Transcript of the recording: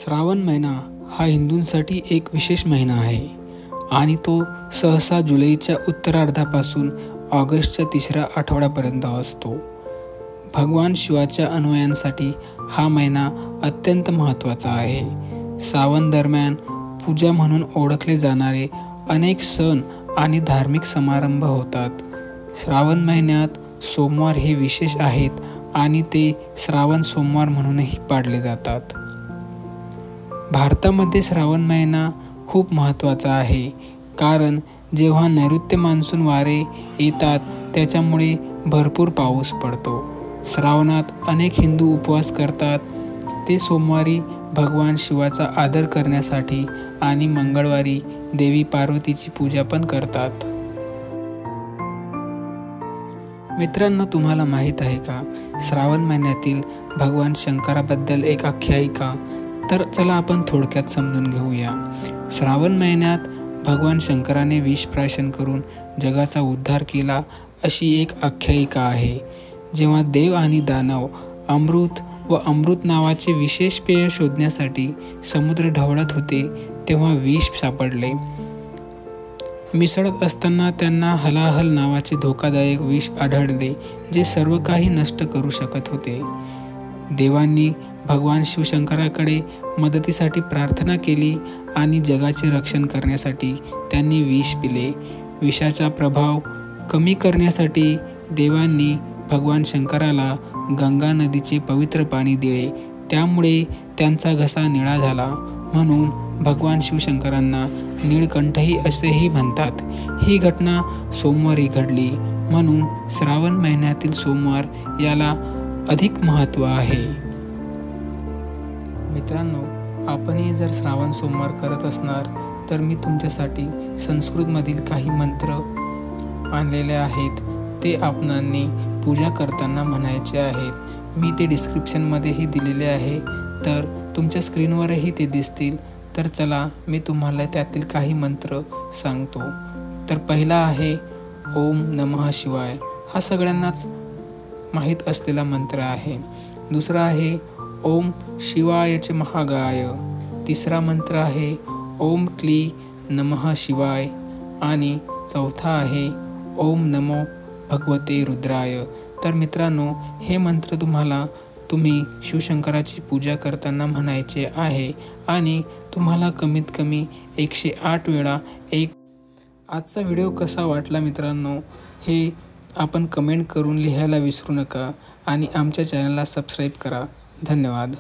श्रावण महिना हा हिंदूंसाठी एक विशेष महिना आहे आणि तो सहसा जुलैच्या उत्तरार्धापासून ऑगस्टच्या तिसऱ्या आठवड्यापर्यंत असतो. भगवान शिवाच्या अन्वयांसाठी हा महिना अत्यंत महत्त्वाचा आहे. श्रावण दरम्यान पूजा म्हणून ओळखले जाणारे अनेक सण आणि धार्मिक समारंभ होतात. श्रावण महिन्यात सोमवार हे विशेष आहेत आणि ते श्रावण सोमवार म्हणूनही पाळले जातात. भारतामध्ये श्रावण महिना खूप महत्त्वाचा आहे, कारण जेव्हा नैऋत्य मान्सून वारे येतात त्याच्यामुळे भरपूर पाऊस पडतो. श्रावणात अनेक हिंदू उपवास करतात. ते सोमवारी भगवान शिवाचा आदर करण्यासाठी आणि मंगळवारी देवी पार्वतीची पूजा पण करतात. मित्रांनो, तुम्हाला माहीत आहे का श्रावण महिन्यातील भगवान शंकराबद्दल एक आख्यायिका? तर चला आपण थोडक्यात समजून घेऊया. श्रावण महिन्यात भगवान शंकराने विष प्राशन करून जगाचा उद्धार केला अशी एक आख्यायिका आहे. जेव्हा देव आणि दानव अमृत व अमृत नावाचे विशेष पेय शोधण्यासाठी समुद्र ढवळत होते, तेव्हा विष सापडले. मिसळत असताना त्यांना हलाहल नावाचे धोकादायक विष आढळले, जे सर्व काही नष्ट करू शकत होते. देवांनी भगवान शिवशंकराकडे मदतीसाठी प्रार्थना केली आणि जगाचे रक्षण करण्यासाठी त्यांनी विष पिले. विषाचा प्रभाव कमी करण्यासाठी देवांनी भगवान शंकराला गंगा नदीचे पवित्र पाणी दिले. त्यामुळे त्यांचा घसा निळा झाला. म्हणून भगवान शिवशंकरांना नीळकंठही असेही म्हणतात. ही घटना सोमवारी घडली, म्हणून श्रावण महिन्यातील सोमवार याला अधिक महत्त्व आहे. मित्रांनो, आपणही जर श्रावण सोमवार करत असणार तर मी तुमच्यासाठी संस्कृतमधील काही मंत्र आणलेले आहेत. ते आपणांनी पूजा करताना म्हणायचे आहेत. मी ते डिस्क्रिप्शनमध्येही दिलेले आहे, तर तुमच्या स्क्रीनवरही ते दिसतील. तर चला, मी तुम्हाला त्यातील काही मंत्र सांगतो. तर पहिला आहे ओम नमः शिवाय. हा सगळ्यांनाच माहीत असलेला मंत्र आहे. दुसरा आहे ओम शिवायच महागाय. तिसरा मंत्र आहे ओम क्ली नमः शिवाय. आणि चौथा आहे ओम नमो भगवते रुद्राय. तर मित्रांनो, हे मंत्र तुम्ही शिवशंकराची पूजा करताना म्हणायचे आहे आणि तुम्हाला कमीत कमी 108 वेळा आजचा व्हिडिओ कसा वाटला मित्रांनो, हे आपण कमेंट करून लिहायला विसरू नका आणि आमच्या चॅनलला सबस्क्राईब करा. धन्यवाद.